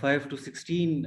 5 to 16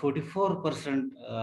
44%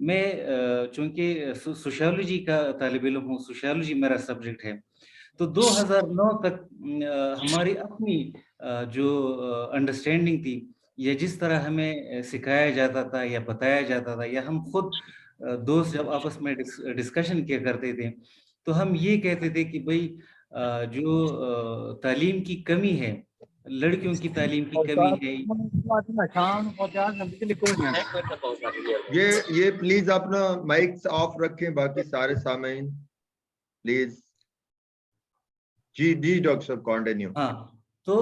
میں چونکہ sociology کا طالب علم ہوں، سوشیالوجی میرا سبجیکٹ ہے، تو 2009 تک ہماری اپنی جو انڈرسٹینڈنگ تھی، یا جس طرح ہمیں سکھایا جاتا تھا یا بتایا جاتا تھا، یا ہم خود دوست جب آپس میں ڈسکشن کیا کرتے تھے، تو ہم یہ کہتے تھے کہ بھئی جو تعلیم کی کمی ہے، لڑکیوں کی تعلیم کی کمی ہے. یہ پلیز اپنا مائکس آف رکھیں باقی سارے سامعین پلیز. جی ڈاکٹر صاحب کنٹینیو. ہاں، تو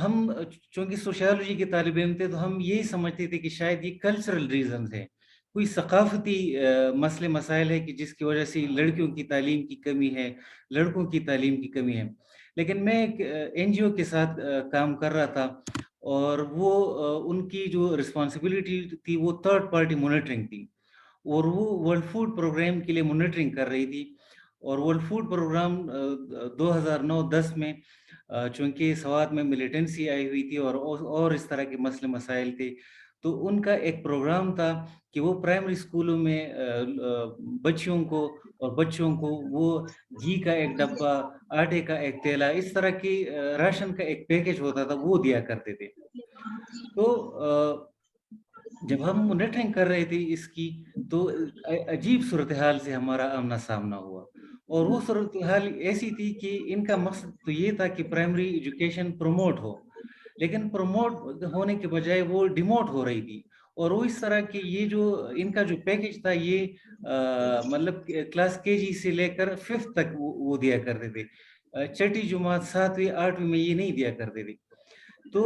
ہم چونکہ سوشیالوجی کے طالب علم تھے، تو ہم یہی سمجھتے تھے کہ شاید یہ کلچرل ریزنز ہے، کوئی ثقافتی مسئلے مسائل ہے کہ جس کی وجہ سے لڑکیوں کی تعلیم کی کمی ہے، لڑکوں کی تعلیم کی کمی ہے. لیکن میں ایک NGO کے ساتھ کام کر رہا تھا، اور وہ ان کی جو رسپانسبلٹی تھی وہ تھرڈ پارٹی مانیٹرنگ تھی، اور وہ ورلڈ فوڈ پروگرام کے لیے مانیٹرنگ کر رہی تھی. اور ورلڈ فوڈ پروگرام 2009-10 میں چونکہ سوات میں ملیٹنسی آئی ہوئی تھی اور اس طرح کے مسئلے مسائل تھے، تو ان کا ایک پروگرام تھا کہ وہ پرائمری اسکولوں میں بچیوں کو اور بچوں کو وہ گھی کا ایک ڈبہ، آٹے کا ایک تیلا، اس طرح کی راشن کا ایک پیکج ہوتا تھا، وہ دیا کرتے تھے. تو جب ہم مانیٹرنگ کر رہے تھے اس کی، تو عجیب صورتحال سے ہمارا آمنا سامنا ہوا. اور وہ صورتحال ایسی تھی کہ ان کا مقصد تو یہ تھا کہ پرائمری ایجوکیشن پروموٹ ہو، لیکن پروموٹ ہونے کے بجائے وہ ڈیموٹ ہو رہی تھی. اور وہ اس طرح کہ یہ جو ان کا جو پیکج تھا، یہ مطلب کلاس KG سے لے کر 5th تک وہ دیا کرتے تھے، چھٹی جماعت 7ویں 8ویں میں یہ نہیں دیا کرتے تھے. تو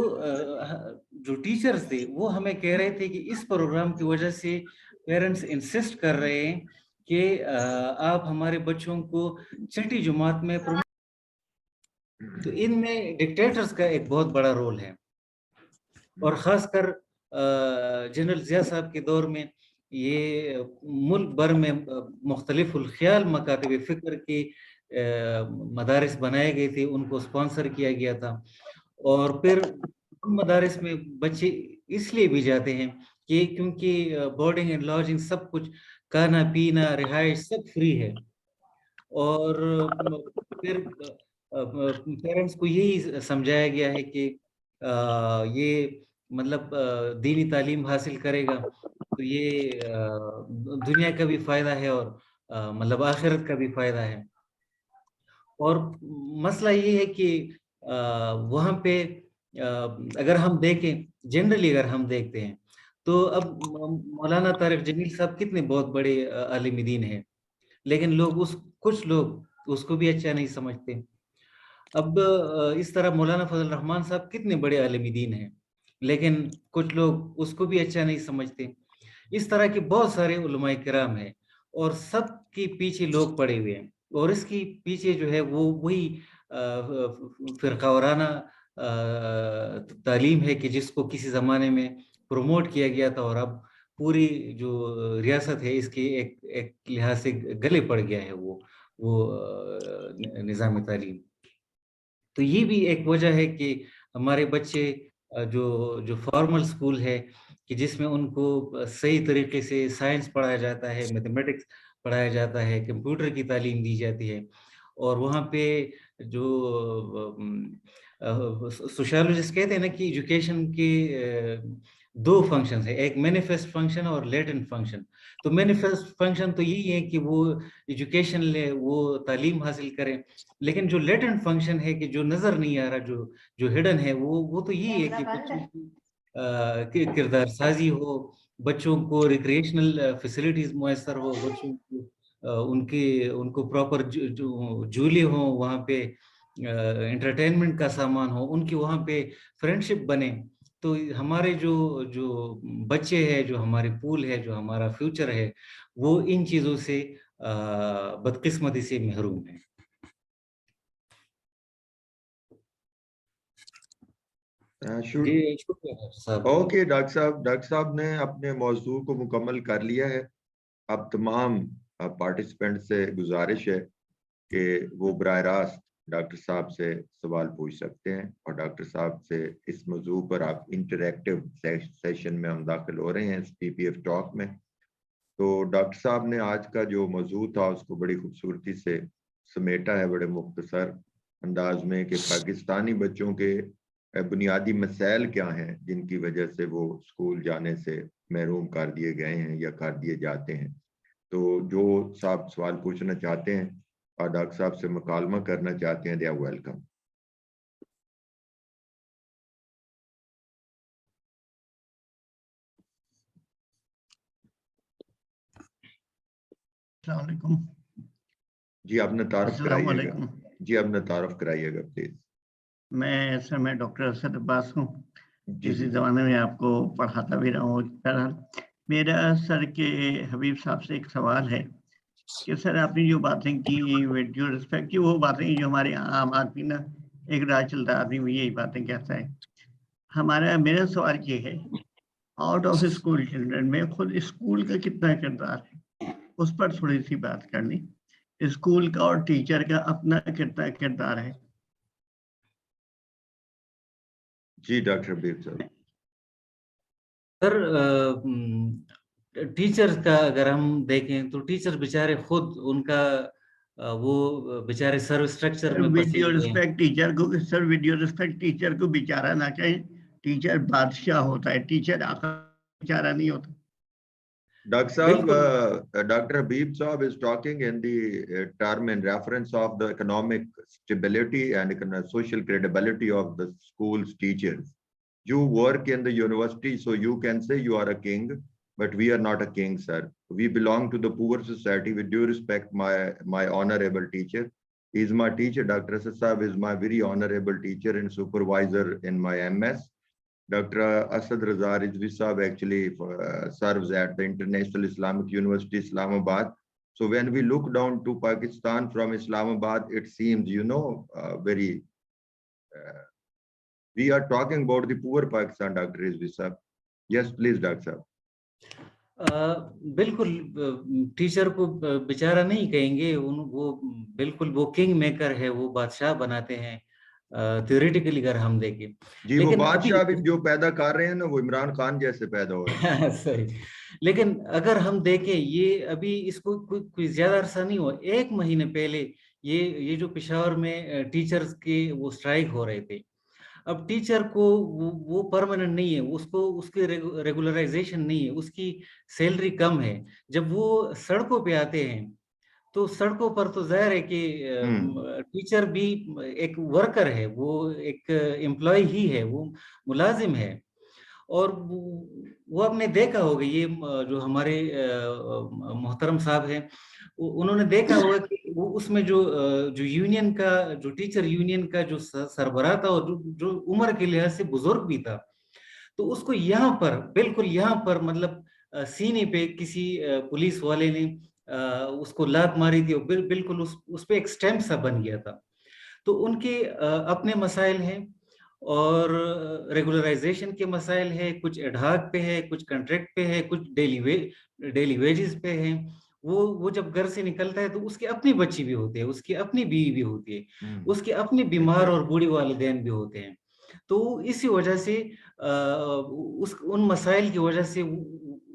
جو ٹیچرز تھے وہ ہمیں کہہ رہے تھے کہ اس پروگرام کی وجہ سے پیرنٹس انسسٹ کر رہے ہیں کہ آپ ہمارے بچوں کو چھٹی جماعت میں تو ان میں ڈکٹیٹرز کا ایک بہت بڑا رول ہے. اور خاص کر جنرل ضیاء صاحب کے دور میں یہ ملک بھر میں مختلف الخیال مکاتب فکر کے مدارس بنائے گئے تھے، ان کو سپانسر کیا گیا تھا. اور پھر مدارس میں بچے اس لیے بھی جاتے ہیں کہ کیونکہ بورڈنگ اینڈ لاڈجنگ سب کچھ، کھانا پینا رہائش سب فری ہے. اور پھر پیرنٹس کو یہی سمجھایا گیا ہے کہ یہ مطلب دینی تعلیم حاصل کرے گا تو یہ دنیا کا بھی فائدہ ہے اور مطلب آخرت کا بھی فائدہ ہے. اور مسئلہ یہ ہے کہ وہاں پہ اگر ہم دیکھیں، جنرلی اگر ہم دیکھتے ہیں تو اب مولانا طارق جمیل صاحب کتنے بہت بڑے عالم دین ہیں، لیکن کچھ لوگ اس کو بھی اچھا نہیں سمجھتے. اب اس طرح مولانا فضل الرحمان صاحب کتنے بڑے عالم دین ہیں، لیکن کچھ لوگ اس کو بھی اچھا نہیں سمجھتے. اس طرح کے بہت سارے علماء کرام ہیں، اور سب کے پیچھے لوگ پڑے ہوئے ہیں. اور اس کی پیچھے جو ہے وہ وہی فرقہ وارانہ تعلیم ہے کہ جس کو کسی زمانے میں پروموٹ کیا گیا تھا، اور اب پوری جو ریاست ہے اس کے ایک لحاظ سے گلے پڑ گیا ہے وہ نظام تعلیم. تو یہ بھی ایک وجہ ہے کہ ہمارے بچے جو فارمل سکول ہے کہ جس میں ان کو صحیح طریقے سے سائنس پڑھایا جاتا ہے، میتھمیٹکس پڑھایا جاتا ہے، کمپیوٹر کی تعلیم دی جاتی ہے، اور وہاں پہ جو سوشیالوجسٹ کہتے ہیں نا کہ ایجوکیشن کے 2 فنکشن ہیں، ایک مینیفیسٹ فنکشن اور لیٹنٹ فنکشن. تو مینیفیسٹ فنکشن تو یہی ہے کہ وہ ایجوکیشن لے، وہ تعلیم حاصل کریں، لیکن جو لیٹنٹ فنکشن ہے کہ جو نظر نہیں آ رہا، جو ہڈن ہے، وہ تو یہی ہے کہ بچوں کی کردار سازی ہو، بچوں کو ریکریشنل فیسلٹیز میسر ہو، بچوں کو ان کو پراپر جھولے ہوں، وہاں پہ انٹرٹینمنٹ کا سامان ہو، ان کی وہاں پہ فرینڈشپ بنے. تو ہمارے جو بچے ہیں، جو ہمارے پول ہے، جو ہمارا فیوچر ہے، وہ ان چیزوں سے بدقسمتی سے محروم ہے. اوکے ڈاکٹر صاحب نے اپنے موضوع کو مکمل کر لیا ہے. اب تمام پارٹیسپینٹ سے گزارش ہے کہ وہ براہ راست ڈاکٹر صاحب سے سوال پوچھ سکتے ہیں، اور ڈاکٹر صاحب سے اس موضوع پر آپ انٹریکٹیو سیشن میں ہم داخل ہو رہے ہیں اس PPF ٹاک میں. تو ڈاکٹر صاحب نے آج کا جو موضوع تھا اس کو بڑی خوبصورتی سے سمیٹا ہے بڑے مختصر انداز میں کہ پاکستانی بچوں کے بنیادی مسائل کیا ہیں جن کی وجہ سے وہ اسکول جانے سے محروم کر دیے گئے ہیں یا کر دیے جاتے ہیں. تو جو صاحب سوال پوچھنا چاہتے ہیں اور ڈاکٹر صاحب سے مکالمہ کرنا چاہتے ہیں, دے آر ویلکم. السلام علیکم. جی اپنا تعارف السلام کرائیے گا. علیکم. جی اپنا تعارف کرائیے گا پلیز. میں ڈاکٹر اسد عباس ہوں. جی اسی جی زمانے میں آپ کو پڑھاتا بھی رہا ہوں. بہرحال میرا سر کے حبیب صاحب سے ایک سوال ہے کہ سر آپ نے جو باتیں کی ود ڈیو ریسپیکٹ کی وہ باتیں جو ہمارے عام آدمی نا ایک رائے چلتا آدمی یہی باتیں کہتا ہے. میرا سوال یہ ہے آؤٹ آف اسکول چلڈرن میں خود اسکول کا کتنا کردار ہے, اس پر تھوڑی سی بات کرنی. اسکول کا اور ٹیچر کا اپنا کتنا کردار ہے. جی ڈاکٹر حبیب صاحب. سر ٹیچر کا اگر ہم دیکھیں تو ٹیچر بیچارے خود ان کا وہ بیچارے سرو اسٹرکچر میں پھنسے ویڈیو ہوئے ہیں. رسپیکٹ ٹیچر کو سر ویڈیو رسپیکٹ ٹیچر کو بیچارہ نہ کہیں. ٹیچر بادشاہ ہوتا ہے, ٹیچر آقا بیچارہ نہیں ہوتا. ڈاکٹر صاحب, بالکل Dr. Habib Saab is talking in the term in reference of the economic stability and social credibility of the school's teachers. You work in the university, so you can say you are a king, but we are not a king, sir. We belong to the poor society. With due respect, my honorable teacher. He is my teacher. Dr. Asad Saab is my very honorable teacher and supervisor in my MS. Dr. Asad Raza Rizvi Saab actually serves at the International Islamic University, Islamabad. So when we look down to Pakistan from Islamabad, it seems, very, we are talking about the poor Pakistan, Dr. Rizvi Saab. Yes, please, Dr. Saab. بالکل teacher کو بیچارہ نہیں کہیں گے. وہ بالکل وہ king maker ہے, وہ بادشاہ بناتے ہیں تھیوریٹیکلی اگر ہم دیکھیں. جی وہ بادشاہ بھی جو پیدا کر رہے ہیں نا وہ عمران خان جیسے پیدا ہو رہے ہیں. صحیح. لیکن اگر ہم دیکھیں یہ ابھی اس کو کوئی زیادہ عرصہ نہیں ہوا, 1 مہینے پہلے یہ جو پشاور میں ٹیچرز کے وہ اسٹرائک ہو رہے تھے. اب ٹیچر کو وہ پرماننٹ نہیں ہے, اس کی ریگولرائزیشن نہیں ہے, اس کی سیلری کم ہے. جب وہ سڑکوں پہ آتے ہیں تو سڑکوں پر تو ظاہر ہے کہ ٹیچر بھی ایک ورکر ہے, وہ ایک امپلائی ہی ہے, وہ ملازم ہے. اور وہ آپ نے دیکھا ہوگا, یہ جو ہمارے محترم صاحب ہیں انہوں نے دیکھا ہوگا کہ وہ اس میں جو یونین کا, جو ٹیچر یونین کا جو سربراہ تھا اور جو عمر کے لحاظ سے بزرگ بھی تھا, تو اس کو یہاں پر بالکل یہاں پر مطلب سینے پہ کسی پولیس والے نے اس کو لات ماری تھی اور بالکل اس پہ ایک سٹیمپ سا بن گیا تھا. تو ان کے اپنے مسائل ہیں اور ریگولرائزیشن کے مسائل ہے, کچھ ایڈہاک پہ ہے, کچھ کنٹریکٹ پہ ہے, کچھ ڈیلی ویجز پہ ہے. وہ جب گھر سے نکلتا ہے تو اس کی اپنی بچی بھی ہوتی ہے, اس کی اپنی بیوی بھی ہوتی ہے, اس کے اپنے بیمار اور بوڑھی والدین بھی ہوتے ہیں. تو اسی وجہ سے ان مسائل کی وجہ سے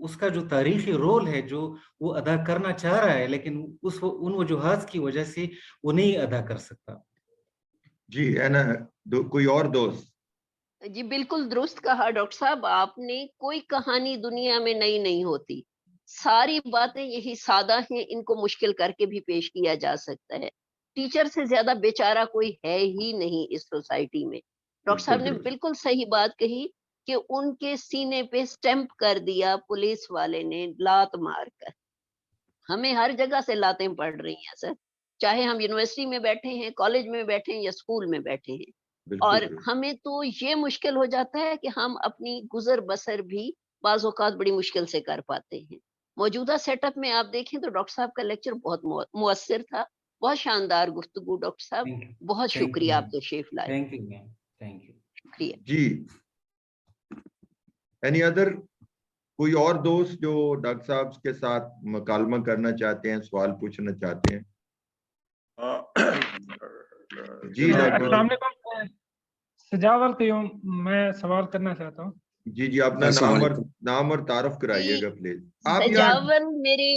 اس کا جو تاریخی رول ہے جو وہ ادا کرنا چاہ رہا ہے, لیکن ان وجوہات کی وجہ سے وہ نہیں ادا کر سکتا. جی ہے نا, کوئی اور دوست. جی بالکل درست کہا ڈاکٹر صاحب آپ نے. کوئی کہانی دنیا میں نئی نہیں ہوتی, ساری باتیں یہی سادہ ہیں, ان کو مشکل کر کے بھی پیش کیا جا سکتا ہے. ٹیچر سے زیادہ بیچارہ کوئی ہے ہی نہیں اس سوسائٹی میں. ڈاکٹر صاحب نے بالکل صحیح بات کہی کہ ان کے سینے پہ سٹیمپ کر دیا پولیس والے نے لات مار کر. ہمیں ہر جگہ سے لاتیں پڑ رہی ہیں سر, چاہے ہم یونیورسٹی میں بیٹھے ہیں, کالج میں بیٹھے ہیں یا اسکول میں بیٹھے ہیں. اور ہمیں تو یہ مشکل ہو جاتا ہے کہ ہم اپنی گزر بسر بھی بعض اوقات بڑی مشکل سے کر پاتے ہیں. موجودہ سیٹ اپ میں آپ دیکھیں تو ڈاکٹر صاحب کا لیکچر بہت مؤثر تھا, بہت شاندار گفتگو. ڈاکٹر صاحب بہت شکریہ, آپ تشریف لائے. Thank you ma'am, thank you. شکریہ. جی اینی ادر کوئی اور دوست جو ڈاکٹر صاحب کے ساتھ مکالمہ کرنا چاہتے ہیں, سوال پوچھنا چاہتے ہیں؟ جی السلام علیکم, سجاول قیوم, میں سوال کرنا چاہتا ہوں. جی جی اپنا نام اور تعارف کرائیے گا پلیز. آپ سجاول میرے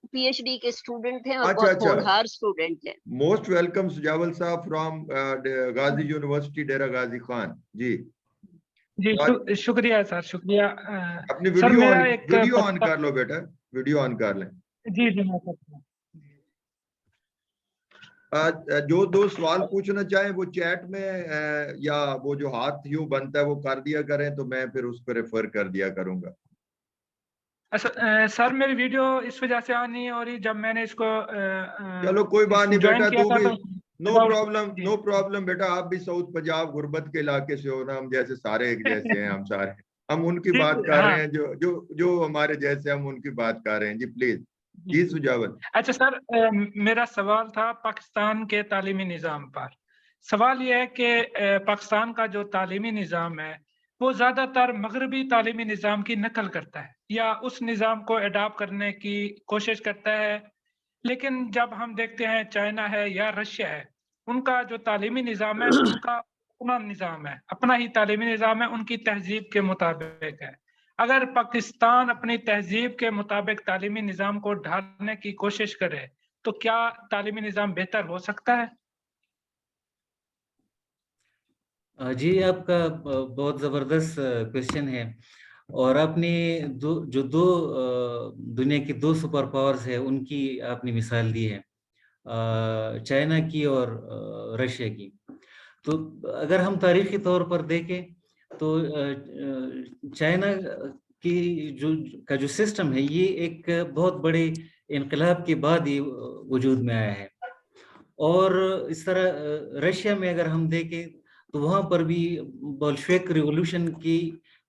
پی ایچ ڈی کے اسٹوڈنٹ ہیں اور بہت ہونہار اسٹوڈنٹ ہیں. موسٹ ویلکم سجاول صاحب from Ghazi university Dera Ghazi Khan. جی جی شکریہ سر، شکریہ. اپنی سر میرا ایک ویڈیو آن کر لو بیٹا، ویڈیو آن کر لیں. جی جی میں کرتا ہوں. جو دو سوال پوچھنا چاہیں وہ چیٹ میں یا وہ جو ہاتھ یوں بنتا ہے وہ کر دیا کریں تو میں پھر اس پہ ریفر کر دیا کروں گا. سر میری ویڈیو اس وجہ سے آن نہیں ہو رہی، جب میں نے اس کو چلو کوئی بات نہیں بیٹا، تو بھی نو پرابلم بیٹا. آپ بھی ساؤتھ پنجاب غربت کے علاقے سے ہو نا، ہم جیسے سارے ایک جیسے ہیں. ہم سارے ہم ان کی بات کر رہے ہیں جو ہمارے جیسے، ہم ان کی بات کر رہے ہیں. جی پلیز. جی سجاول. اچھا سر، میرا سوال تھا پاکستان کے تعلیمی نظام پر. سوال یہ ہے کہ پاکستان کا جو تعلیمی نظام ہے وہ زیادہ تر مغربی تعلیمی نظام کی نقل کرتا ہے یا اس نظام کو اڈاپٹ کرنے کی کوشش کرتا ہے، لیکن جب ہم دیکھتے ہیں چائنا ہے یا رشیا ہے، ان کا جو تعلیمی نظام ہے ان کا اپنا نظام ہے، اپنا ہی تعلیمی نظام ہے، ان کی تہذیب کے مطابق ہے. اگر پاکستان اپنی تہذیب کے مطابق تعلیمی نظام کو ڈھالنے کی کوشش کرے تو کیا تعلیمی نظام بہتر ہو سکتا ہے؟ جی آپ کا بہت زبردست کوشچن ہے، اور آپ نے جو دو دنیا کی دو سپر پاورز ہے ان کی آپ نے مثال دی ہے، چائنا کی اور رشیا کی. تو اگر ہم تاریخی طور پر دیکھیں تو چائنا کی جو سسٹم ہے یہ ایک بہت بڑے انقلاب کے بعد ہی وجود میں آیا ہے. اور اس طرح رشیا میں اگر ہم دیکھیں تو وہاں پر بھی بولشویک ریولوشن کی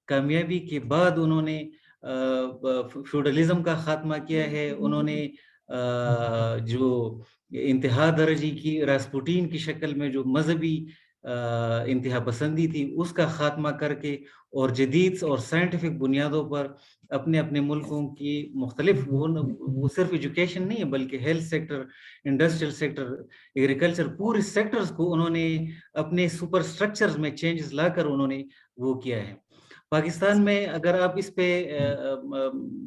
کامیابی کے بعد انہوں نے فیوڈلزم کا خاتمہ کیا ہے. انہوں نے جو انتہا درجی کی راسپوٹین کی شکل میں جو مذہبی انتہا پسندی تھی اس کا خاتمہ کر کے اور جدید اور سائنٹیفک بنیادوں پر اپنے اپنے ملکوں کی مختلف وہ صرف ایجوکیشن نہیں ہے بلکہ health sector, industrial sector, agriculture, پورے سیکٹرز کو انہوں نے اپنے سپر سٹرکچرز میں چینجز لا کر انہوں نے وہ کیا ہے. پاکستان میں اگر آپ اس پہ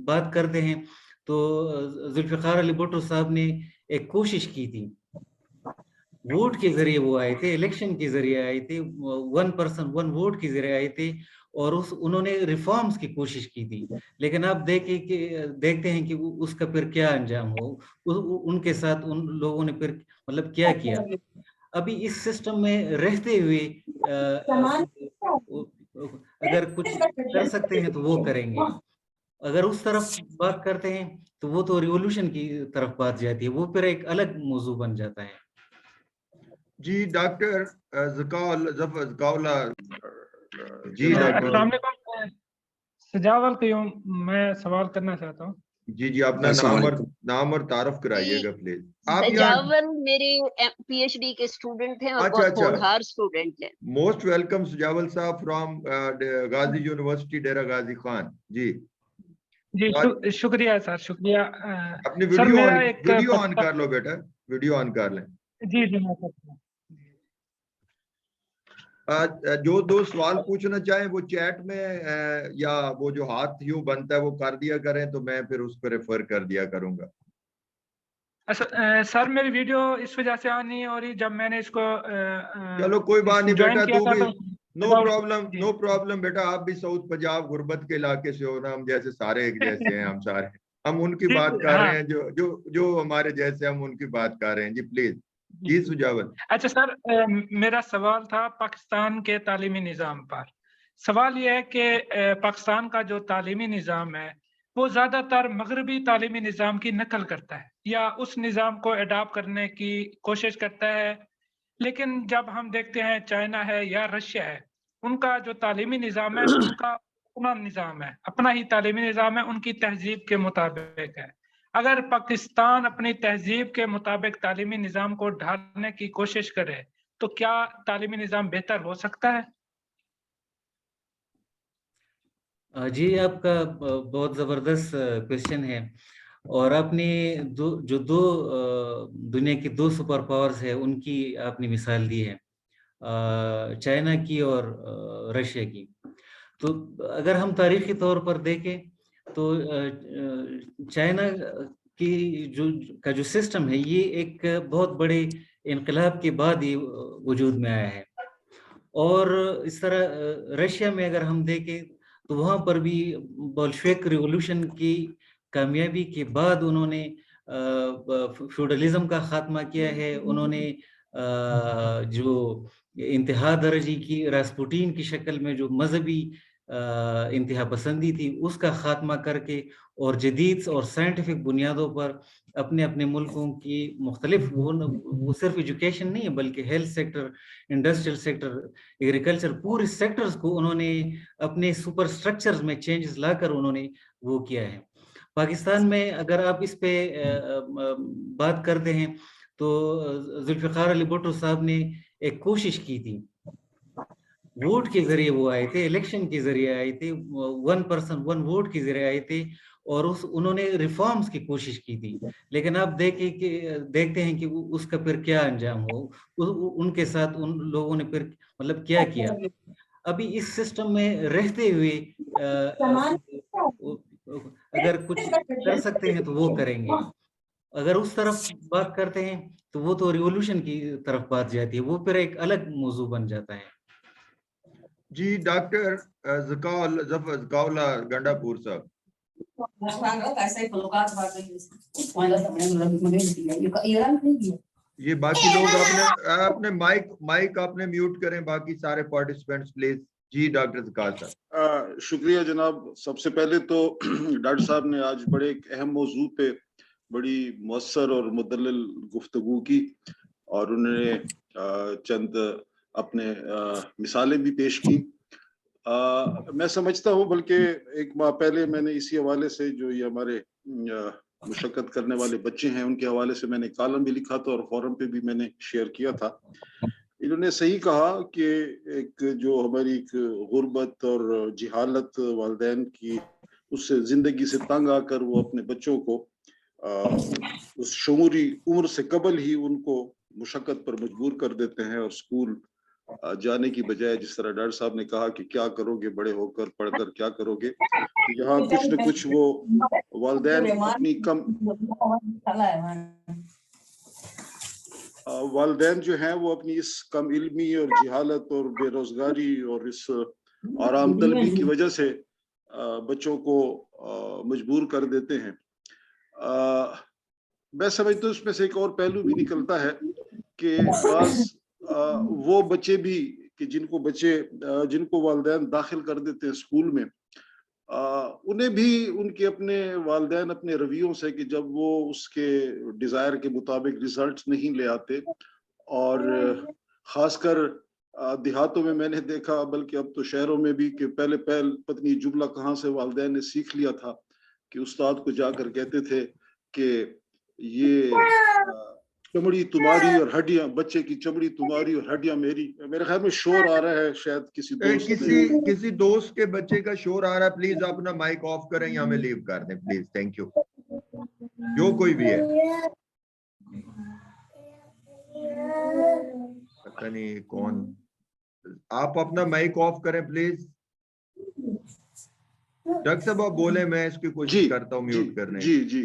بات کرتے ہیں تو ذوالفقار علی بھٹو صاحب نے ایک کوشش کی تھی، ووٹ کے ذریعے وہ آئے تھے، الیکشن کے ذریعے آئے تھے، 1% 1 ووٹ کے ذریعے آئے تھے اور انہوں نے ریفارمز کی کوشش کی تھی. لیکن آپ دیکھتے ہیں کہ اس کا پھر کیا انجام ہو، ان کے ساتھ ان لوگوں نے پھر مطلب کیا کیا. ابھی اس سسٹم میں رہتے ہوئے اگر کچھ کر سکتے ہیں تو وہ کریں گے. اگر اس طرف بات کرتے ہیں تو وہ تو ریولوشن کی طرف بات جاتی ہے، وہ پھر ایک الگ موضوع بن جاتا ہے. جی ڈاکٹر ذکاءاللہ. جی السلام علیکم سجاول قیوم، میں سوال کرنا چاہتا ہوں. جی جی اپنا نام اور تعارف کرائیے گا پلیز. سجاول میرے پی ایچ ڈی کے اسٹوڈنٹ ہیں اور بہت ہونہار اسٹوڈنٹ ہیں. موسٹ ویلکم سجاول صاحب from Ghazi university Dera Ghazi Khan. جی جی شکریہ سر، شکریہ. اپنی ویڈیو آن کر لو بیٹا، ویڈیو آن کر لیں. جی جی میں کرتا ہوں. جو دو سوال پوچھنا چاہیں وہ چیٹ میں یا وہ جو ہاتھ یوں بنتا ہے وہ کر دیا کریں تو میں پھر اس پہ ریفر کر دیا کروں گا. سر میری ویڈیو اس وجہ سے آن نہیں ہو رہی، جب میں نے اس کو چلو کوئی بات نہیں بیٹا، تو بھی نو پرابلم بیٹا. آپ بھی ساؤتھ پنجاب غربت کے علاقے سے ہو نا، ہم جیسے سارے ایک جیسے ہیں. ہم سارے ہم ان کی بات کر رہے ہیں جو ہمارے جیسے، ہم ان کی بات کر رہے ہیں. جی پلیز. جی سجاول. اچھا سر، میرا سوال تھا پاکستان کے تعلیمی نظام پر. سوال یہ ہے کہ پاکستان کا جو تعلیمی نظام ہے وہ زیادہ تر مغربی تعلیمی نظام کی نقل کرتا ہے یا اس نظام کو اڈاپٹ کرنے کی کوشش کرتا ہے، لیکن جب ہم دیکھتے ہیں چائنا ہے یا رشیا ہے، ان کا جو تعلیمی نظام ہے ان کا اپنا نظام ہے، اپنا ہی تعلیمی نظام ہے، ان کی تہذیب کے مطابق ہے. اگر پاکستان اپنی تہذیب کے مطابق تعلیمی نظام کو ڈھالنے کی کوشش کرے تو کیا تعلیمی نظام بہتر ہو سکتا ہے؟ جی آپ کا بہت زبردست کوشچن ہے، اور آپ نے جو دو دنیا کی دو سپر پاورز ہے ان کی آپ نے مثال دی ہے، چائنا کی اور رشیا کی. تو اگر ہم تاریخی طور پر دیکھیں تو چائنا کا جو سسٹم ہے یہ ایک بہت بڑے انقلاب کے بعد یہ وجود میں آیا ہے. اور اس طرح رشیا میں اگر ہم دیکھیں تو وہاں پر بھی بولشویک ریولوشن کی کامیابی کے بعد انہوں نے فیوڈلزم کا خاتمہ کیا ہے. انہوں نے جو انتہا درجی کی راسپوٹین کی شکل میں جو مذہبی انتہا پسندی تھی اس کا خاتمہ کر کے اور جدید اور سائنٹیفک بنیادوں پر اپنے اپنے ملکوں کی مختلف وہ صرف ایجوکیشن نہیں ہے بلکہ health sector, industrial sector, agriculture, پورے سیکٹرز کو انہوں نے اپنے سپر سٹرکچرز میں چینجز لا کر انہوں نے وہ کیا ہے. پاکستان میں اگر آپ اس پہ بات کرتے ہیں تو ذوالفقار علی بھٹو صاحب نے ایک کوشش کی تھی, ووٹ کے ذریعے وہ آئے تھے, الیکشن کے ذریعے آئے تھے, 1% 1 ووٹ کے ذریعے آئے تھے اور انہوں نے ریفارمز کی کوشش کی تھی. لیکن آپ دیکھتے ہیں کہ اس کا پھر کیا انجام ہو, ان کے ساتھ ان لوگوں نے پھر مطلب کیا کیا. ابھی اس سسٹم میں رہتے ہوئے اگر کچھ کر سکتے ہیں تو وہ کریں گے. اگر اس طرف بات کرتے ہیں تو وہ تو ریولوشن کی طرف بات جاتی ہے, وہ پھر ایک الگ موضوع بن جاتا ہے. جی ڈاکٹر ذکاءاللہ گنڈا پور صاحب. یہ باقی لوگ اپنے مائک آپ نے میوٹ کریں, باقی سارے پارٹیسپینٹس پلیز. جی ڈاکٹر ذکاء صاحب. شکریہ جناب. سب سے پہلے تو ڈاکٹر صاحب نے آج بڑے ایک اہم موضوع پہ بڑی مؤثر اور مدلل گفتگو کی اور انہوں نے چند اپنے مثالیں بھی پیش کی. میں سمجھتا ہوں بلکہ ایک ماہ پہلے میں نے اسی حوالے سے جو یہ ہمارے مشقت کرنے والے بچے ہیں ان کے حوالے سے میں نے کالم بھی لکھا تھا اور فورم پہ بھی میں نے شیئر کیا تھا. انہوں نے صحیح کہا کہ ایک جو ہماری ایک غربت اور جہالت والدین کی اس سے زندگی سے تنگ آ کر وہ اپنے بچوں کو اس شعوری عمر سے قبل ہی ان کو مشقت پر مجبور کر دیتے ہیں اور اسکول جانے کی بجائے جس طرح ڈاکٹر صاحب نے کہا کہ کیا کرو گے بڑے ہو کر پڑھ کر کیا کرو گے, تو یہاں کچھ نہ کچھ وہ والدین جو ہیں وہ اپنی اس کم علمی اور جہالت اور بے روزگاری اور اس آرام طلبی کی وجہ سے بچوں کو مجبور کر دیتے ہیں. میں سمجھتا ہوں اس میں سے ایک اور پہلو بھی نکلتا ہے کہ بعض وہ بچے بھی کہ جن کو والدین داخل کر دیتے ہیں اسکول میں, انہیں بھی ان کے اپنے والدین اپنے رویوں سے کہ جب وہ اس کے ڈیزائر کے مطابق ریزلٹس نہیں لے آتے, اور خاص کر دیہاتوں میں نے دیکھا بلکہ اب تو شہروں میں بھی کہ پہلے پتنی جملہ کہاں سے والدین نے سیکھ لیا تھا کہ استاد کو جا کر کہتے تھے کہ یہ چمڑی تمہاری اور ہڈیاں, بچے کی چمڑی تمہاری اور ہڈیاں میری. میرے خیال میں شور آ رہا ہے, شاید کسی دوست کے بچے کا شور آ رہا ہے. پلیز آپ اپنا مائک آف کریں یا ہمیں لیو کر دیں پلیز. Thank you. جو کوئی بھی ہے, پتہ نہیں کون. آپ اپنا مائک آف کریں پلیز. ڈاکٹر صاحب آپ بولیں, میں اس کی کوشش کرتا ہوں میوٹ کرنے. جی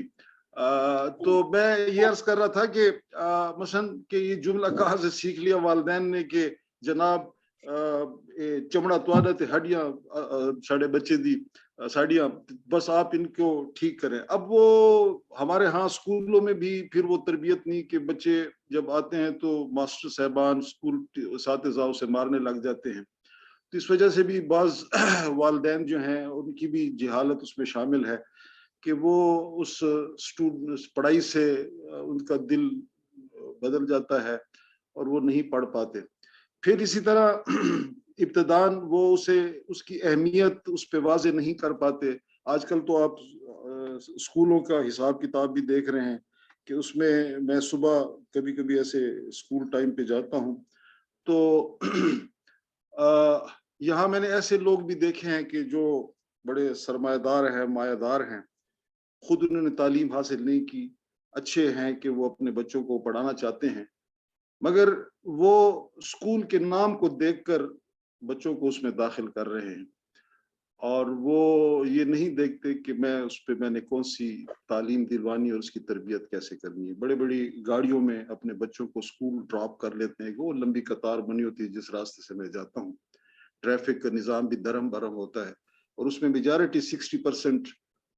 تو میں یہ عرض کر رہا تھا کہ مثلا کہ یہ جملہ کہاں سے سیکھ لیا والدین نے کہ جناب چمڑا تو عادت ہے, ہڈیاں ساڑھے بچے دی ساڑیاں, بس آپ ان کو ٹھیک کریں. اب وہ ہمارے ہاں اسکولوں میں بھی پھر وہ تربیت نہیں کہ بچے جب آتے ہیں تو ماسٹر صاحبان اسکول اساتذہ سے مارنے لگ جاتے ہیں. تو اس وجہ سے بھی بعض والدین جو ہیں ان کی بھی جہالت اس میں شامل ہے کہ وہ اس پڑھائی سے ان کا دل بدل جاتا ہے اور وہ نہیں پڑھ پاتے. پھر اسی طرح ابتداً وہ اس کی اہمیت اس پہ واضح نہیں کر پاتے. آج کل تو آپ اسکولوں کا حساب کتاب بھی دیکھ رہے ہیں کہ اس میں صبح کبھی کبھی ایسے اسکول ٹائم پہ جاتا ہوں تو یہاں میں نے ایسے لوگ بھی دیکھے ہیں کہ جو بڑے سرمایہ دار ہیں, مایہ دار ہیں, خود انہوں نے تعلیم حاصل نہیں کی, اچھے ہیں کہ وہ اپنے بچوں کو پڑھانا چاہتے ہیں, مگر وہ اسکول کے نام کو دیکھ کر بچوں کو اس میں داخل کر رہے ہیں. اور وہ یہ نہیں دیکھتے کہ میں نے کون سی تعلیم دلوانی اور اس کی تربیت کیسے کرنی ہے. بڑی بڑی گاڑیوں میں اپنے بچوں کو اسکول ڈراپ کر لیتے ہیں. وہ لمبی قطار بنی ہوتی ہے جس راستے سے میں جاتا ہوں. ٹریفک کا نظام بھی درم برم ہوتا ہے اور اس میں میجارٹی 60%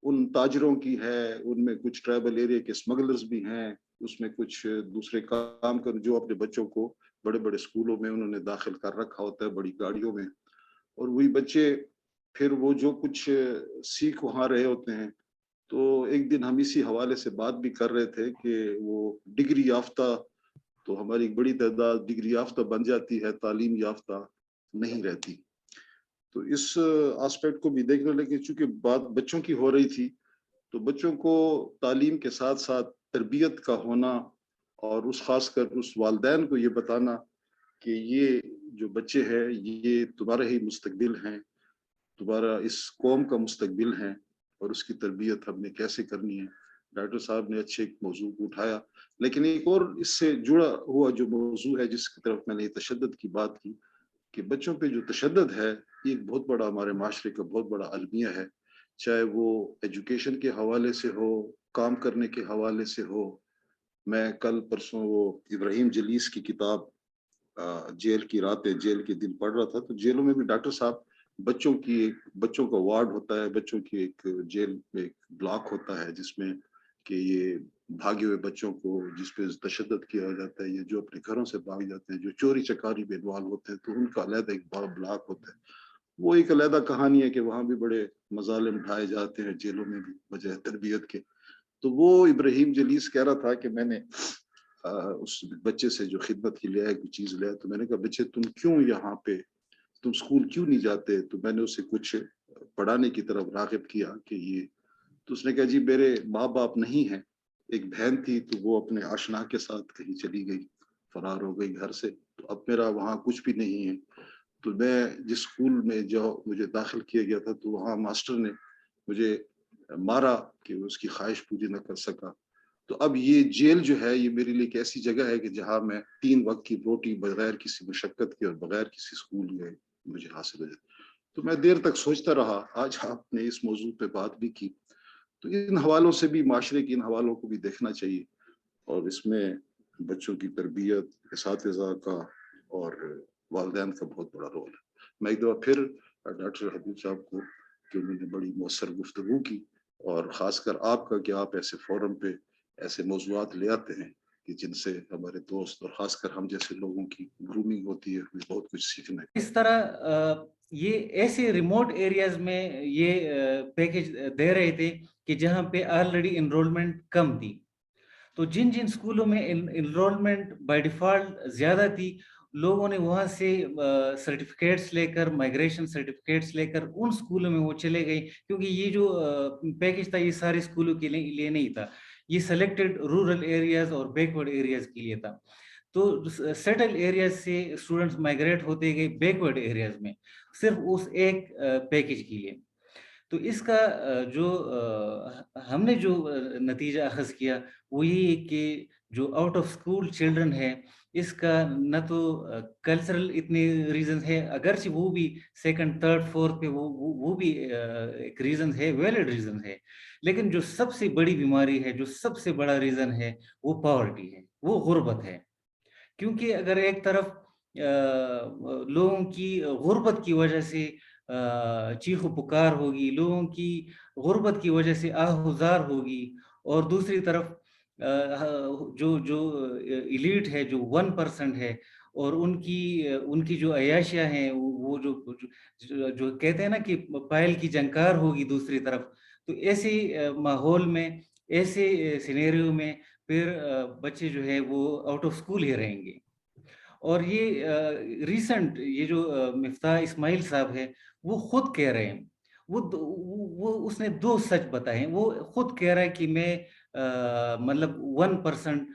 ان تاجروں کی ہے. ان میں کچھ ٹرائبل ایریا کے اسمگلرز بھی ہیں, اس میں کچھ دوسرے کام کر جو اپنے بچوں کو بڑے بڑے اسکولوں میں انہوں نے داخل کر رکھا ہوتا ہے, بڑی گاڑیوں میں. اور وہی بچے پھر وہ جو کچھ سیکھ وہاں رہے ہوتے ہیں. تو ایک دن ہم اسی حوالے سے بات بھی کر رہے تھے کہ وہ ڈگری یافتہ, تو ہماری ایک بڑی تعداد ڈگری یافتہ بن جاتی ہے, تعلیم یافتہ نہیں رہتی. تو اس آسپیکٹ کو بھی دیکھنا, لیکن چونکہ بات بچوں کی ہو رہی تھی تو بچوں کو تعلیم کے ساتھ ساتھ تربیت کا ہونا, اور اس خاص کر اس والدین کو یہ بتانا کہ یہ جو بچے ہیں یہ تمہارے ہی مستقبل ہیں, تمہارا اس قوم کا مستقبل ہیں, اور اس کی تربیت ہم نے کیسے کرنی ہے. ڈاکٹر صاحب نے اچھے ایک موضوع کو اٹھایا, لیکن ایک اور اس سے جڑا ہوا جو موضوع ہے جس کی طرف میں نے تشدد کی بات کی, کہ بچوں پہ جو تشدد ہے یہ ایک بہت بڑا ہمارے معاشرے کا بہت بڑا المیہ ہے, چاہے وہ ایجوکیشن کے حوالے سے ہو, کام کرنے کے حوالے سے ہو. میں کل پرسوں وہ ابراہیم جلیس کی کتاب جیل کی راتیں جیل کے دن پڑھ رہا تھا. تو جیلوں میں بھی ڈاکٹر صاحب بچوں کا وارڈ ہوتا ہے, بچوں کی ایک جیل میں ایک بلاک ہوتا ہے جس میں کہ یہ بھاگے ہوئے بچوں کو جس پہ تشدد کیا جاتا ہے, یا جو اپنے گھروں سے بھاگ جاتے ہیں, جو چوری چکاری میں انوالو ہوتے ہیں, تو ان کا علیحدہ ایک بڑا بلاک ہوتا ہے. وہ ایک علیحدہ کہانی ہے کہ وہاں بھی بڑے مظالم ڈھائے جاتے ہیں جیلوں میں بھی بجائے تربیت کے. تو وہ ابراہیم جلیس کہہ رہا تھا کہ میں نے اس بچے سے جو خدمت کی لیا ہے کوئی چیز لیا, تو میں نے کہا بچے تم کیوں یہاں پہ, تم اسکول کیوں نہیں جاتے؟ تو میں نے اسے کچھ پڑھانے کی طرف راغب کیا کہ یہ, تو اس نے کہا جی میرے ماں باپ نہیں ہیں, ایک بہن تھی تو وہ اپنے آشنا کے ساتھ کہیں چلی گئی, فرار ہو گئی گھر سے, تو اب میرا وہاں کچھ بھی نہیں ہے. تو میں جس اسکول میں جو مجھے داخل کیا گیا تھا تو وہاں ماسٹر نے مجھے مارا کہ اس کی خواہش پوری نہ کر سکا. تو اب یہ جیل جو ہے یہ میرے لیے ایک ایسی جگہ ہے کہ جہاں میں 3 وقت کی روٹی بغیر کسی مشقت کے اور بغیر کسی اسکول گئے مجھے حاصل ہو جائے. تو میں دیر تک سوچتا رہا, آج آپ نے اس موضوع پہ بات بھی کی. تو ان حوالوں سے بھی معاشرے کے ان حوالوں کو بھی دیکھنا چاہیے, اور اس میں بچوں کی تربیت, اساتذہ کا اور والدین کا بہت بڑا رول ہے. میں ایک دفعہ پھر ڈاکٹر حبیب صاحب کو کہ انہوں نے بڑی مؤثر گفتگو کی, اور خاص کر آپ کا کہ آپ ایسے فورم پہ ایسے موضوعات لے آتے ہیں کہ جن سے ہمارے دوست اور خاص کر ہم جیسے لوگوں کی گرومنگ ہوتی ہے, ہمیں بہت کچھ سیکھنا ہے. اس طرح یہ ایسے ریموٹ ایریاز میں یہ پیکج دے رہے تھے کہ جہاں پہ آلریڈی انرولمنٹ کم تھی. تو جن اسکولوں میں انرولمنٹ بائی ڈیفالٹ زیادہ تھی, لوگوں نے وہاں سے سرٹیفکیٹس لے کر, مائگریشن سرٹیفکیٹس لے کر ان اسکولوں میں وہ چلے گئے, کیونکہ یہ جو پیکج تھا یہ سارے اسکولوں کے لیے نہیں تھا, یہ سلیکٹڈ رورل ایریاز اور بیکورڈ ایریاز کے لیے تھا. تو سیٹل ایریاز سے اسٹوڈنٹس مائگریٹ ہوتے گئے بیکورڈ ایریاز میں صرف اس ایک پیکج کے لیے. تو اس کا جو ہم نے جو نتیجہ اخذ کیا وہ یہ کہ جو آؤٹ آف اسکول چلڈرن ہے, اس کا نہ تو کلچرل اتنے ریزنز ہے, اگرچہ وہ بھی 2nd 3rd 4th پہ وہ بھی ایک ریزن ہے, ویلڈ ریزن ہے, لیکن جو سب سے بڑی بیماری ہے, جو سب سے بڑا ریزن ہے وہ پاورٹی ہے, وہ غربت ہے. کیونکہ اگر ایک طرف لوگوں کی غربت کی وجہ سے چیخ و پکار ہوگی, لوگوں کی غربت کی وجہ سے آہ و زار ہوگی, اور دوسری طرف جو ایلیٹ ہے, جو 1% ہے, اور ان کی جو عیاشیاں ہیں وہ جو کہتے ہیں نا کہ پائل کی جنکار ہوگی دوسری طرف. تو ایسے ماحول میں, ایسے سینیریو میں پھر بچے جو ہے وہ آؤٹ آف اسکول ہی رہیں گے. اور یہ ریسنٹ یہ جو مفتاح اسماعیل صاحب ہے وہ خود کہہ رہے ہیں, وہ اس نے 2 سچ بتائے ہیں. وہ خود کہہ رہا ہے کہ میں مطلب 1%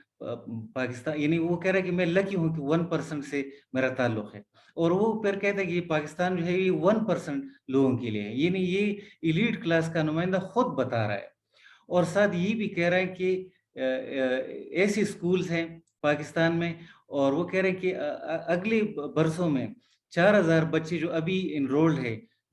پاکستان, یعنی وہ کہہ رہا ہے کہ میں لکی ہوں کہ 1% سے میرا تعلق ہے, اور وہ پھر کہتا ہے کہ یہ پاکستان جو ہے یہ 1% لوگوں کے لیے ہے, یعنی یہ ایلیٹ کلاس کا نمائندہ خود بتا رہا ہے. اور ساتھ یہ بھی کہہ رہا ہے کہ ایسے اسکولز ہیں پاکستان میں, اور وہ کہہ رہے ہیں کہ اگلے برسوں میں 4000 بچے جو ابھی انرولڈ ہے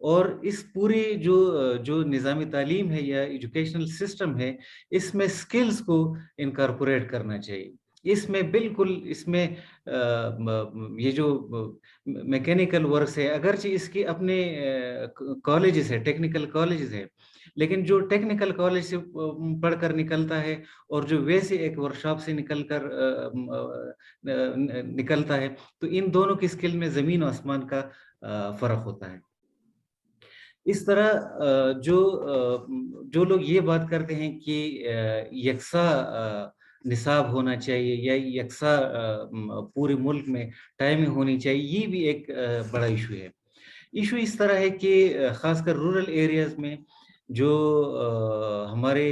اور اس پوری جو نظام تعلیم ہے یا ایجوکیشنل سسٹم ہے اس میں سکلز کو انکارپوریٹ کرنا چاہیے. اس میں بالکل اس میں یہ جو میکینیکل ورکس ہے اگرچہ اس کی اپنے کالجز ہے ٹیکنیکل کالجز ہے لیکن جو ٹیکنیکل کالج سے پڑھ کر نکلتا ہے اور جو ویسے ایک ورکشاپ سے نکلتا ہے تو ان دونوں کی سکل میں زمین و آسمان کا فرق ہوتا ہے. اس طرح جو لوگ یہ بات کرتے ہیں کہ یکساں نصاب ہونا چاہیے یا یکساں پورے ملک میں ٹائمنگ ہونی چاہیے، یہ بھی ایک بڑا ایشو ہے. ایشو اس طرح ہے کہ خاص کر رورل ایریاز میں جو ہمارے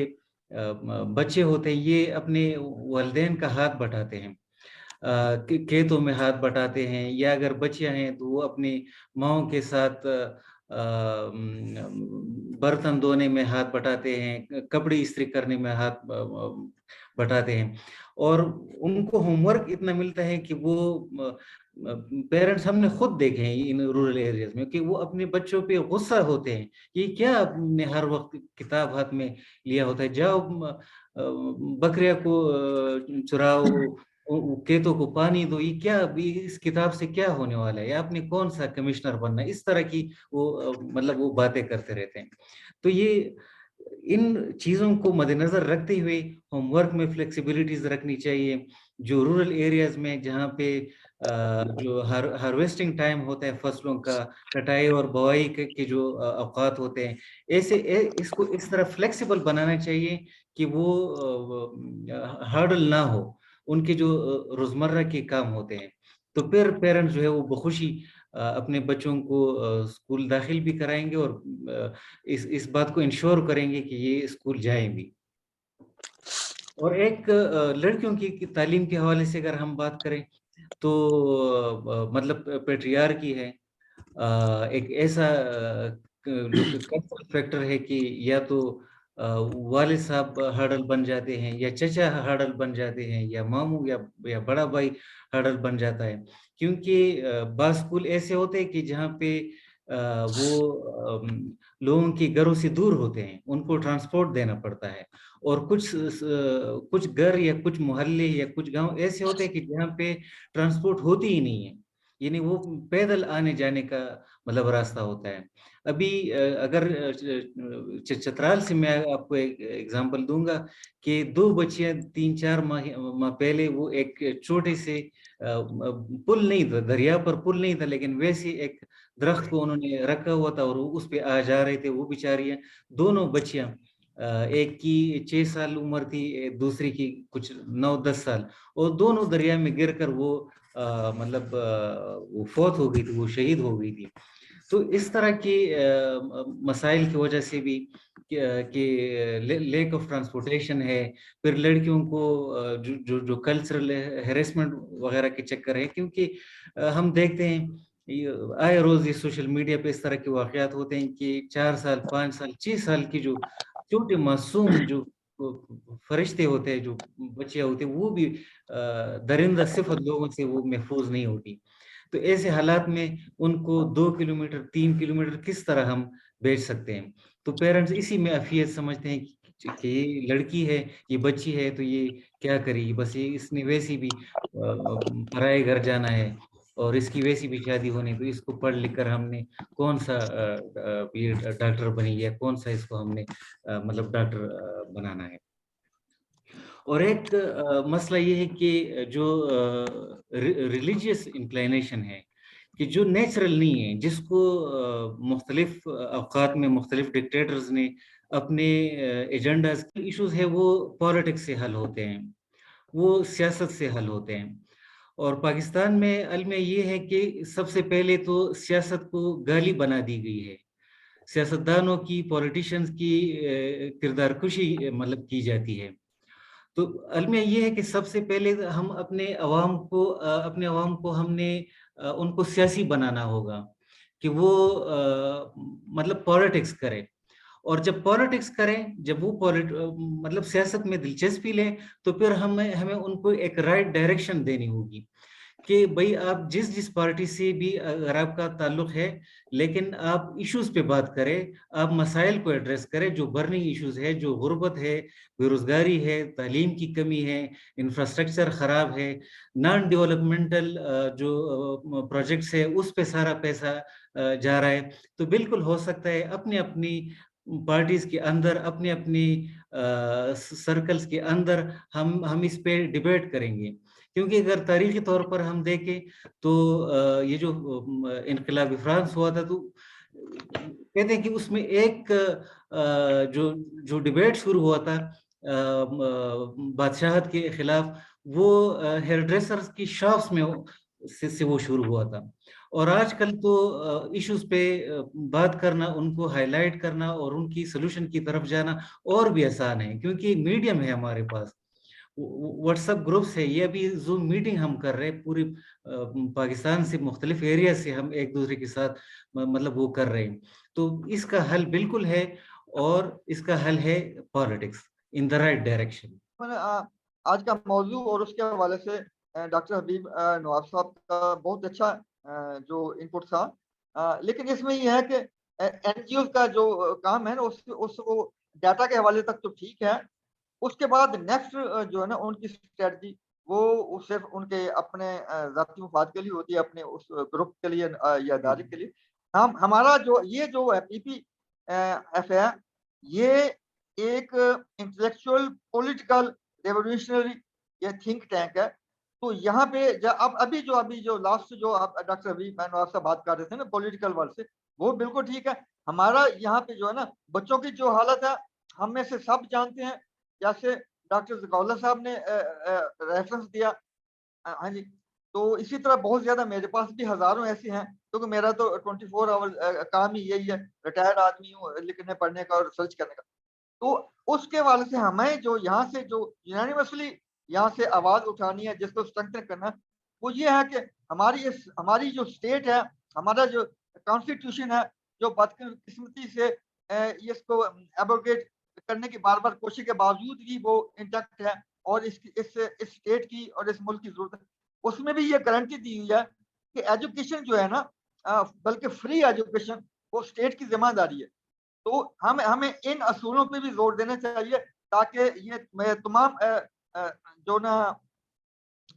بچے ہوتے ہیں یہ اپنے والدین کا ہاتھ بٹاتے ہیں، کھیتوں میں ہاتھ بٹاتے ہیں، یا اگر بچیاں ہیں تو وہ اپنی ماؤں کے ساتھ برتن دھونے میں ہاتھ بٹاتے ہیں، کپڑے استری کرنے میں ہاتھ بٹاتے ہیں. اور ان کو ہوم ورک اتنا ملتا ہے کہ وہ پیرنٹس ہم نے خود دیکھے ہیں ان رورل ایریاز میں کہ وہ اپنے بچوں پہ غصہ ہوتے ہیں کہ کیا آپ نے ہر وقت کتاب ہاتھ میں لیا ہوتا ہے، جاؤ بکریاں کو چراؤ، کھیتوں کو پانی دو، یہ کیا اس کتاب سے کیا ہونے والا ہے، آپ نے کون سا کمشنر بننا ہے، اس طرح کی وہ باتیں کرتے رہتے ہیں. تو یہ ان چیزوں کو مد نظر رکھتے ہوئے ہوم ورک میں فلیکسیبلٹیز رکھنی چاہیے. جو رورل ایریاز میں جہاں پہ جو ہارویسٹنگ ٹائم ہوتا ہے فصلوں کا، کٹائی اور بوائی کے جو اوقات ہوتے ہیں، اس کو اس طرح فلیکسیبل بنانا چاہیے کہ وہ ہرڈل نہ ہو ان کے جو روزمرہ کے کام ہوتے ہیں. تو پھر پیرنٹس جو ہے وہ بخوشی اپنے بچوں کو اسکول داخل بھی کرائیں گے اور اس بات کو انشور کریں گے کہ یہ اسکول جائیں بھی. اور ایک لڑکیوں کی تعلیم کے حوالے سے اگر ہم بات کریں تو مطلب پیٹریارکی ہے ایک ایسا فیکٹر ہے کہ یا تو والد صاحب ہرڈل بن جاتے ہیں یا چچا ہرڈل بن جاتے ہیں یا ماموں یا بڑا بھائی ہرڈل بن جاتا ہے. کیونکہ بعض اسکول ایسے ہوتے ہیں کہ جہاں پہ وہ لوگوں کے گھروں سے دور ہوتے ہیں، ان کو ٹرانسپورٹ دینا پڑتا ہے. اور کچھ گھر یا کچھ محلے یا کچھ گاؤں ایسے ہوتے ہیں کہ جہاں پہ ٹرانسپورٹ ہوتی ہی نہیں ہے، یعنی وہ پیدل آنے جانے کا مطلب راستہ ہوتا ہے. ابھی اگر چترال سے میں آپ کو ایک ایگزامپل دوں گا کہ 2 بچیاں 3-4 ماہ پہلے وہ ایک چھوٹے سے پل نہیں تھا، دریا پر پل نہیں تھا، لیکن ویسے ایک درخت کو انہوں نے رکھا ہوا تھا اور اس پہ آ جا رہے تھے. وہ بیچاریاں دونوں بچیاں، ایک کی 6 سال عمر تھی، دوسری کی کچھ 9-10 سال، اور دونوں دریا میں گر کر وہ مطلب وہ فوت ہو گئی تھی، وہ شہید ہو گئی تھی. تو اس طرح کی مسائل کی وجہ سے بھی کہ لیک آف ٹرانسپورٹیشن ہے. پھر لڑکیوں کو جو کلچرل ہیریسمنٹ وغیرہ کے چکر ہے، کیونکہ ہم دیکھتے ہیں آئے روز یہ سوشل میڈیا پہ اس طرح کے واقعات ہوتے ہیں کہ 4 سال 5 سال 6 سال کی جو چھوٹے معصوم جو فرشتے ہوتے ہیں، جو بچیاں ہوتے ہیں، وہ بھی درندہ صفت لوگوں سے وہ محفوظ نہیں ہوتی. تو ایسے حالات میں ان کو 2 کلومیٹر 3 کلومیٹر کس طرح ہم بھیج سکتے ہیں؟ تو پیرنٹس اسی میں افیت سمجھتے ہیں کہ یہ لڑکی ہے، یہ بچی ہے، تو یہ کیا کرے گی، بس یہ اس نے ویسی بھی پرائے گھر جانا ہے اور اس کی ویسی بھی شادی ہونی، تو اس کو پڑھ لکھ کر ہم نے کون سا ڈاکٹر بنی یا کون سا اس کو ہم نے مطلب ڈاکٹر بنانا ہے. اور ایک مسئلہ یہ ہے کہ جو ریلیجیس انکلائنیشن ہے کہ جو نیچرل نہیں ہے، جس کو مختلف اوقات میں مختلف ڈکٹیٹرز نے اپنے ایجنڈاز ایشوز ہے وہ پالیٹکس سے حل ہوتے ہیں، وہ سیاست سے حل ہوتے ہیں. اور پاکستان میں المیہ یہ ہے کہ سب سے پہلے تو سیاست کو گالی بنا دی گئی ہے، سیاستدانوں کی، پولیٹیشنز کی کردار کشی مطلب کی جاتی ہے. تو المیہ یہ ہے کہ سب سے پہلے ہم اپنے عوام کو ہم نے ان کو سیاسی بنانا ہوگا کہ وہ مطلب پالیٹکس کرے. اور جب پالیٹکس کریں، جب وہ مطلب سیاست میں دلچسپی لیں، تو پھر ہمیں ان کو ایک رائٹ ڈائریکشن دینی ہوگی کہ بھئی آپ جس پارٹی سے بھی اگر آپ کا تعلق ہے، لیکن آپ ایشوز پہ بات کریں، آپ مسائل کو ایڈریس کریں، جو برننگ ایشوز ہے، جو غربت ہے، بے روزگاری ہے، تعلیم کی کمی ہے، انفراسٹرکچر خراب ہے، نان ڈیولپمنٹل جو پروجیکٹس ہے اس پہ سارا پیسہ جا رہا ہے، تو بالکل ہو سکتا ہے اپنی اپنی پارٹیز کے اندر، اپنی اپنی سرکلز کے اندر ہم اس پہ ڈیبیٹ کریں گے. کیونکہ اگر تاریخی طور پر ہم دیکھیں تو یہ جو انقلاب فرانس ہوا تھا تو کہتے ہیں کہ اس میں ایک جو ڈیبیٹ شروع ہوا تھا بادشاہت کے خلاف، وہ ہیئر ڈریسرز کی شاپس میں سے وہ شروع ہوا تھا. اور آج کل تو ایشوز پہ بات کرنا، ان کو ہائی لائٹ کرنا اور ان کی سلوشن کی طرف جانا اور بھی آسان ہے، کیونکہ میڈیم ہے ہمارے پاس، واٹس ایپ گروپس ہے. یہ ابھی زوم میٹنگ ہم کر رہے ہیں پوری پاکستان سے، مختلف ایریا سے ہم ایک دوسرے کے ساتھ مطلب وہ کر رہے ہیں. تو اس کا حل بالکل ہے، اور اس کا حل ہے politics in the right direction. آج کا موضوع اور اس کے حوالے سے ڈاکٹر حبیب نواب صاحب کا بہت اچھا جو انپٹ تھا، لیکن اس میں یہ ہے کہ این جی اوز کا جو کام ہے نا، اس کو ڈیٹا کے حوالے تک تو ٹھیک ہے. اس کے بعد نیکسٹ جو ہے نا ان کی اسٹریٹجی، وہ صرف ان کے اپنے ذاتی مفاد کے لیے ہوتی ہے، اپنے اس گروپ کے لیے یا ادارے کے لیے. ہمارا جو پی پی ایف ہے، یہ ایک انٹلیکچوئل پولیٹیکل ریولیوشنری یہ تھنک ٹینک ہے. تو یہاں پہ ابھی جو لاسٹ جو آپ ڈاکٹر حبیب نواب صاحب بات کر رہے تھے نا پولیٹیکل ورڈ سے، وہ بالکل ٹھیک ہے. ہمارا یہاں پہ جو ہے نا بچوں کی جو حالت ہے، ہم میں سے سب جانتے ہیں، جیسے ڈاکٹر ذکاءاللہ صاحب نے ریفرنس دیا. ہاں جی. تو اسی طرح بہت زیادہ میرے پاس بھی ہزاروں ایسے ہیں، کیونکہ میرا تو 24 آور کام ہی یہی ہے، ریٹائرڈ آدمی ہوں، لکھنے پڑھنے کا اور ریسرچ کرنے کا. تو اس کے حوالے سے ہمیں جو یہاں سے جو یونانیمسلی یہاں سے آواز اٹھانی ہے، جس کو اسٹرینتھن کرنا، وہ یہ ہے کہ ہماری جو اسٹیٹ ہے، ہمارا جو کانسٹیٹیوشن ہے، جو بدقسمتی سے اس کو ایبروگیٹ کرنے کی بار بار کوشش کے باوجود بھی وہ انٹیکٹ ہے، اور اس اسٹیٹ کی اور اس ملک کی ضرورت ہے. اس میں بھی یہ گارنٹی دی ہوئی ہے کہ ایجوکیشن جو ہے نا، بلکہ فری ایجوکیشن، وہ اسٹیٹ کی ذمہ داری ہے. تو ہمیں ان اصولوں پہ بھی زور دینا چاہیے، تاکہ یہ تمام جو نا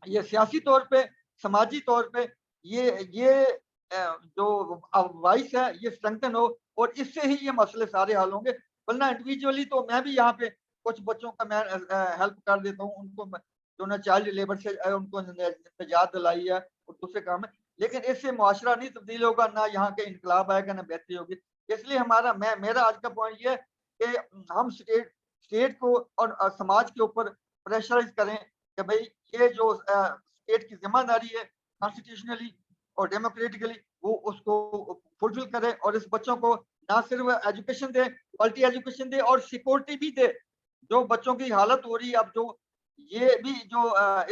یہ سیاسی طور پہ، سماجی طور پہ یہ جو وائس ہے یہ اسٹرینتھن ہو، اور اس سے ہی یہ مسئلے سارے حل ہوں گے. ورنہ انڈیویجولی تو میں بھی یہاں پہ کچھ بچوں کا میں ہیلپ کر دیتا ہوں، ان کو جو نا چائلڈ لیبر سے ان کو نجات دلائی ہے اور دوسرے کام ہے، لیکن اس سے معاشرہ نہیں تبدیل ہوگا، نہ یہاں کے انقلاب آئے گا، نہ بہتری ہوگی. اس لیے میرا آج کا پوائنٹ یہ ہے کہ ہم اسٹیٹ کو اور سماج کے اوپر پریشرائز کریں کہ بھئی یہ جو اسٹیٹ کی ذمہ داری ہے کانسٹیٹیوشنلی اور ڈیموکریٹکلی، وہ اس کو فلفل کرے، اور اس بچوں کو نہ صرف ایجوکیشن دے، کوالٹی ایجوکیشن دے، اور سیکورٹی بھی دے. جو بچوں کی حالت ہو رہی ہے اب، جو یہ بھی جو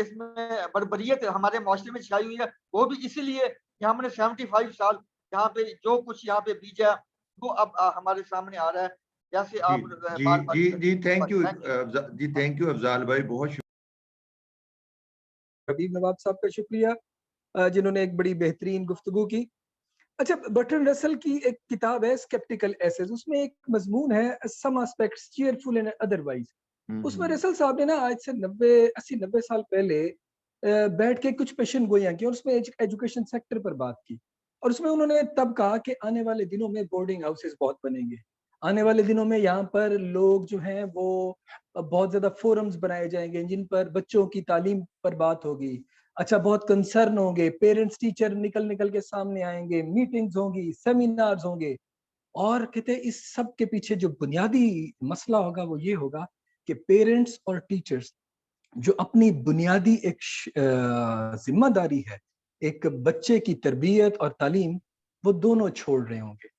اس میں بربریت ہمارے معاشرے میں چھائی ہوئی ہے، وہ بھی اسی لیے کہ ہم نے 75 سال یہاں پہ جو کچھ یہاں پہ بیجا، وہ اب ہمارے سامنے آ رہا ہے. جیسے آپ جی تھینک یو افضال بھائی، بہت شکریہ. حبیب نواب صاحب کا شکریہ جنہوں نے ایک بڑی بہترین گفتگو کی. اچھا، برٹرن رسل کی ایک کتاب ہے اسکیپٹیکل ایسز، اس میں ایک مضمون ہے سم اسپیکٹس چیئرفل اینڈ ادروائز. اس میں رسل صاحب نے نا آج سے 80-90 سال پہلے بیٹھ کے کچھ پیشن گوئیاں کی، اور اس میں ایجوکیشن سیکٹر پر بات کی. اور اس میں انہوں نے تب کہا کہ آنے والے دنوں میں بورڈنگ ہاؤسز بہت بنیں گے، آنے والے دنوں میں یہاں پر لوگ جو ہیں وہ بہت زیادہ فورمز بنائے جائیں گے جن پر بچوں کی تعلیم پر بات ہوگی. اچھا، بہت کنسرن ہوں گے، پیرنٹس ٹیچر نکل کے سامنے آئیں گے، میٹنگز ہوں گی، سیمینارز ہوں گے. اور کہتے ہیں اس سب کے پیچھے جو بنیادی مسئلہ ہوگا وہ یہ ہوگا کہ پیرنٹس اور ٹیچرز جو اپنی بنیادی ایک ذمہ داری ہے ایک بچے کی تربیت اور تعلیم، وہ دونوں چھوڑ رہے ہوں گے.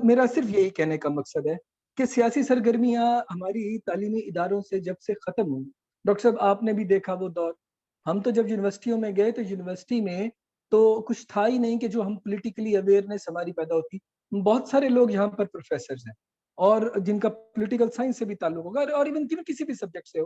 میرا صرف یہی کہنے کا مقصد ہے کہ سیاسی سرگرمیاں ہماری تعلیمی اداروں سے جب سے ختم ہوئی، ڈاکٹر صاحب آپ نے بھی دیکھا وہ دور، ہم تو جب یونیورسٹیوں میں گئے تو یونیورسٹی میں تو کچھ تھا ہی نہیں کہ جو ہم پولیٹیکلی اویئرنیس ہماری پیدا ہوتی. بہت سارے لوگ یہاں پر پروفیسرز ہیں اور جن کا پولیٹیکل سائنس سے بھی تعلق ہوگا، اور ایون کسی بھی سبجیکٹ سے ہو.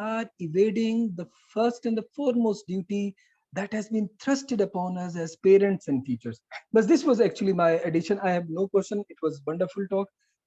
are evading the first and the foremost duty that has been thrusted upon us as parents and teachers. But this was actually my addition. I have no question. It was wonderful talk.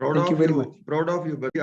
Thank you very much. Proud of you.